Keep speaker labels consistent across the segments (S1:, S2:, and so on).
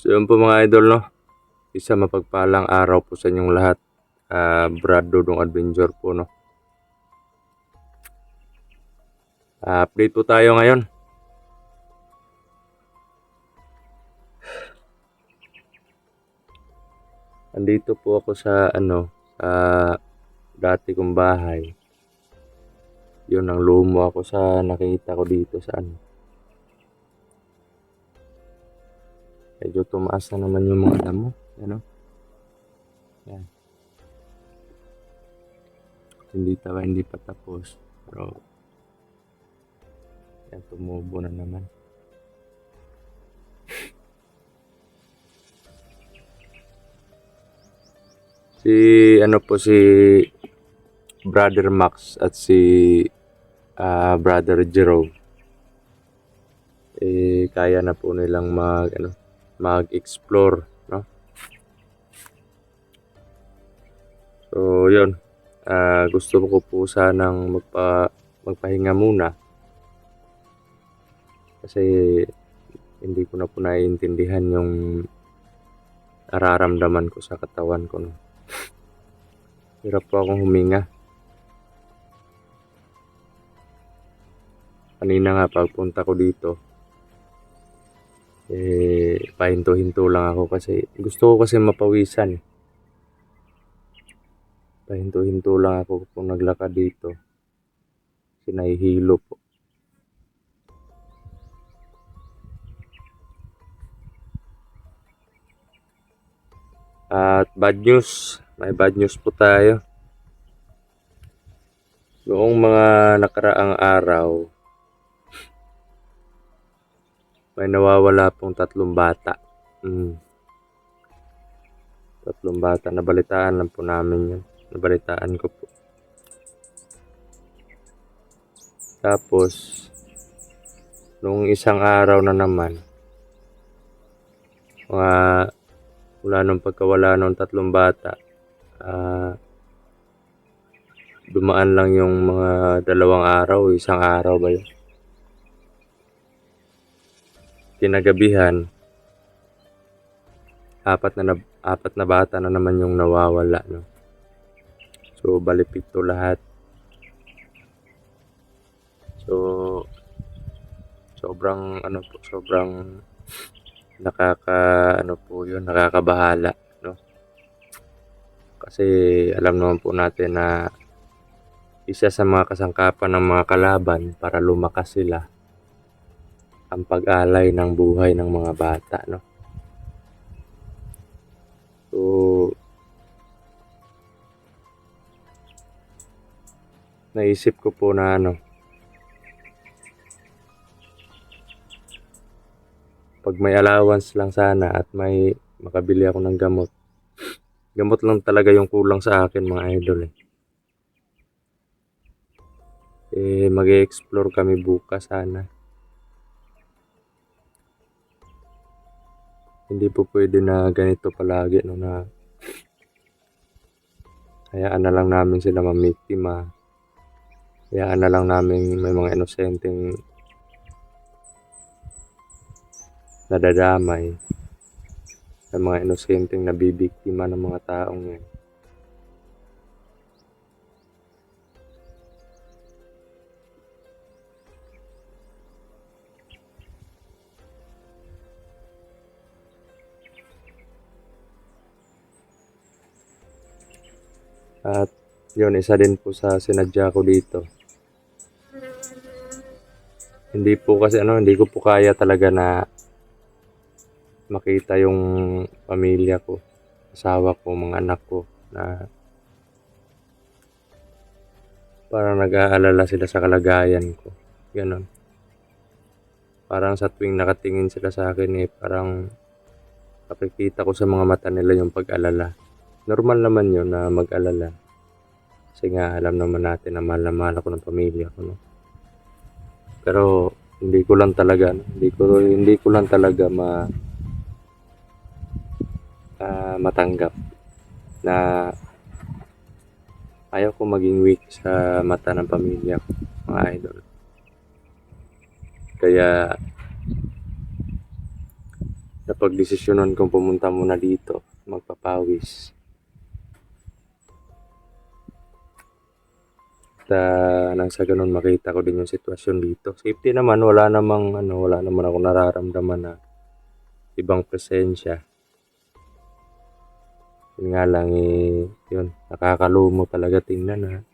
S1: So yun po mga idol, no? Isa mapagpalang araw po sa inyong lahat. Brad Dodong Adventure po, no? Update po tayo ngayon. Andito po ako sa sa dati kong bahay. Yun, ang lumo ako sa nakita ko dito sa medyo tumaas na naman yung mga damo, ano? Yan. Hindi pa tapos. Pero yan, tumubo na naman. Si Brother Max at si Brother Jerome, kaya na po nilang mag-explore, no? So yun, gusto ko po sanang magpahinga muna kasi hindi ko na po naiintindihan yung nararamdaman ko sa katawan ko, no? Hirap po akong huminga. Kanina nga pagpunta ko dito, pahinto-hinto lang ako kasi gusto ko kasi mapawisan. Pahinto-hinto lang ako kung naglakad dito. Kasi nahihilo po. At may bad news po tayo. Noong mga nakaraang araw, may nawawala pong 3 bata. 3 bata, nabalitaan lang po namin yun. Nabalitaan ko po. Tapos, noong isang araw na naman, mula nung pagkawala ng 3 bata, dumaan lang yung mga 2 araw, isang araw ba yun? Kinagabihan, 4 na bata na naman yung nawawala, no? So bali 7 lahat. So sobrang nakakabahala, no? Kasi alam naman po natin na isa sa mga kasangkapan ng mga kalaban para lumakas sila ang pag-alay ng buhay ng mga bata, no? So naisip ko po na pag may allowance lang sana at may makabili ako ng gamot. Gamot lang talaga yung kulang sa akin, mga idol. Mag-e-explore kami bukas sana. Hindi po pwede na ganito palagi, no, na hayaan na lang namin sila mamiktima. Hayaan na lang namin may mga inosenteng nadadamay, sa mga inosenteng nabibiktima ng mga taong yan. At yun, isa din po sa sinadya ko dito. Hindi ko po kaya talaga na makita yung pamilya ko, asawa ko, mga anak ko na parang nag-aalala sila sa kalagayan ko. Ganon. Parang sa tuwing nakatingin sila sa akin, parang nakikita ko sa mga mata nila yung pag-alala. Normal naman yun na mag-alala. Kasi nga alam naman natin na mahal ako ng pamilya ko, no? Pero hindi ko lang talaga matanggap na ayaw ko maging weak sa mata ng pamilya ko, mga idol. Kaya napagdesisyonan kong pumunta muna dito, magpapawis. At nang sa ganun makita ko din yung sitwasyon dito. Safety naman, wala naman ako nararamdaman na ibang presensya. Yun nga lang yun, nakakalumo talaga tingnan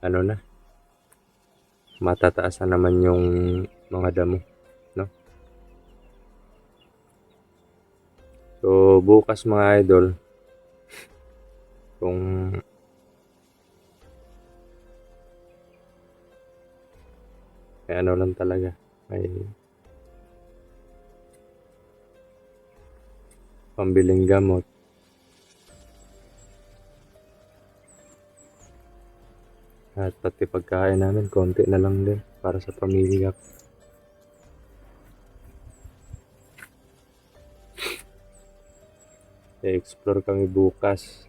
S1: na matataas na naman yung mga damo, no? So bukas mga idol, kung may lang talaga, may pambiling gamot, at pati pagkain namin konti na lang din para sa pamilya. I-explore kami bukas.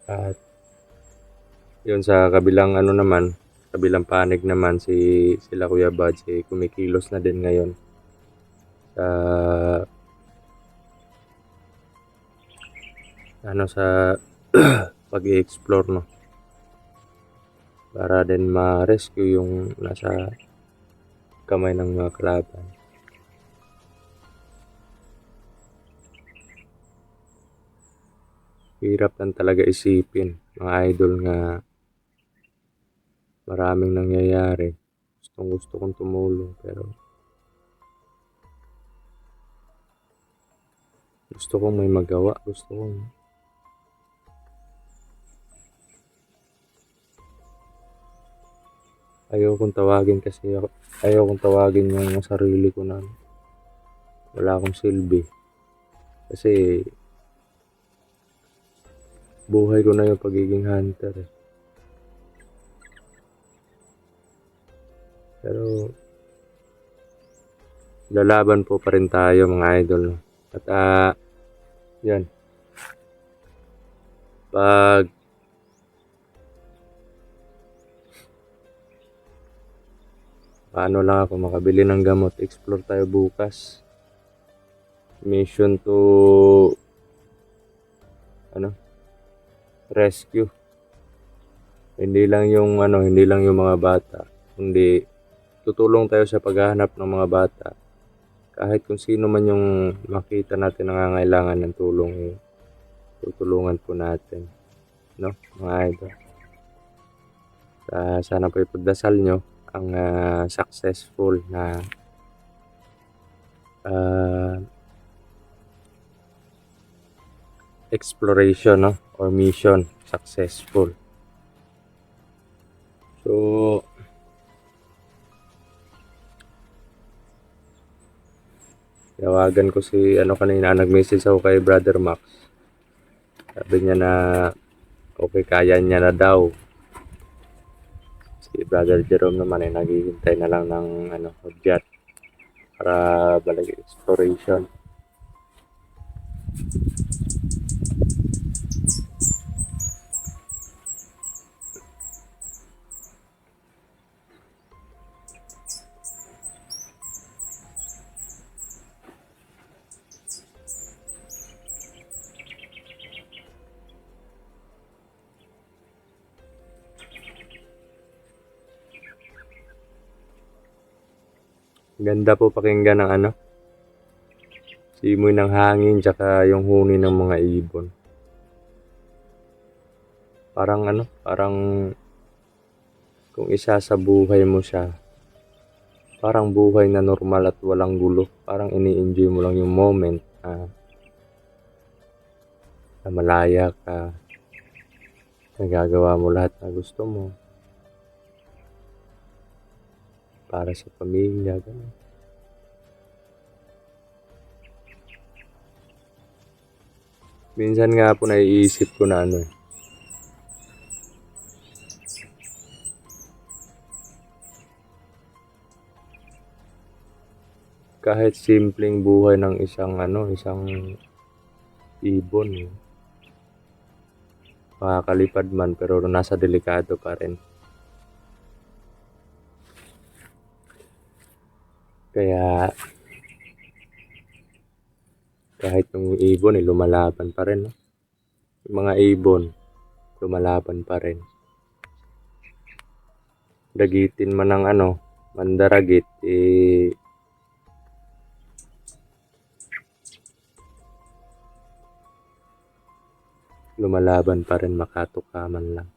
S1: At yun, sa kabilang kabilang panig naman, sila Kuya Bad, kumikilos na din ngayon sa pag-i-explore, no, para din ma-rescue yung nasa kamay ng mga kalaban. Hirap lang talaga isipin mga idol nga maraming nangyayari. Gusto kong tumulong, pero gusto kong may magawa. Ayaw kong tawagin yung sarili ko na wala akong silbi. Kasi buhay ko na yung pagiging hunter. Pero lalaban po pa rin tayo mga idol. At yan. Paano lang ako makabili ng gamot, explore tayo bukas. Mission to rescue. Hindi lang yung mga bata, kundi tutulong tayo sa paghahanap ng mga bata. Kahit kung sino man yung makita natin nangangailangan ng tulong, tutulungan po natin, no, mga idol. Sana po ipagdasal nyo ang successful na exploration, no, or mission successful. So tawagan ko kanina, nag-message ako kay Brother Max. Sabi niya na okay, kaya niya na daw. Si Brother Jerome naman ay naghihintay na lang ng hudyat para balik exploration. Ganda po pakinggan ng simoy ng hangin tsaka yung huni ng mga ibon. Parang kung isa sa buhay mo siya, parang buhay na normal at walang gulo. Parang ini-enjoy mo lang yung moment na malaya ka, nagagawa mo lahat na gusto mo para sa pamilya, ganun. Minsan nga po naiisip ko na kahit simpleng buhay ng isang ibon, makakalipad man pero nasa delikado pa rin. Kaya kahit yung ibon lumalaban pa rin, no? Yung mga ibon lumalaban pa rin. Dagitin man ng mandaragit, lumalaban pa rin, makatukaman lang.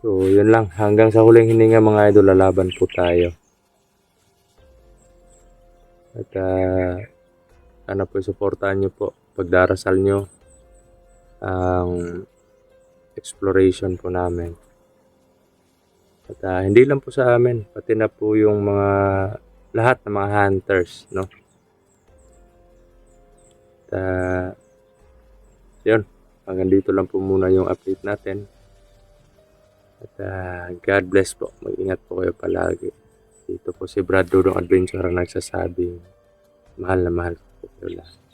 S1: So, yun lang. Hanggang sa huling hininga mga idol, lalaban po tayo. At po, supportahan nyo po. Pagdarasal nyo ang exploration po namin. At hindi lang po sa amin, pati na po yung lahat ng mga hunters, no? At yun, hanggang dito lang po muna yung update natin. At God bless po. Mag-ingat po kayo palagi. Dito po si Brad Dudong Adventure ang nagsasabi, mahal na mahal ko po kayo lahat.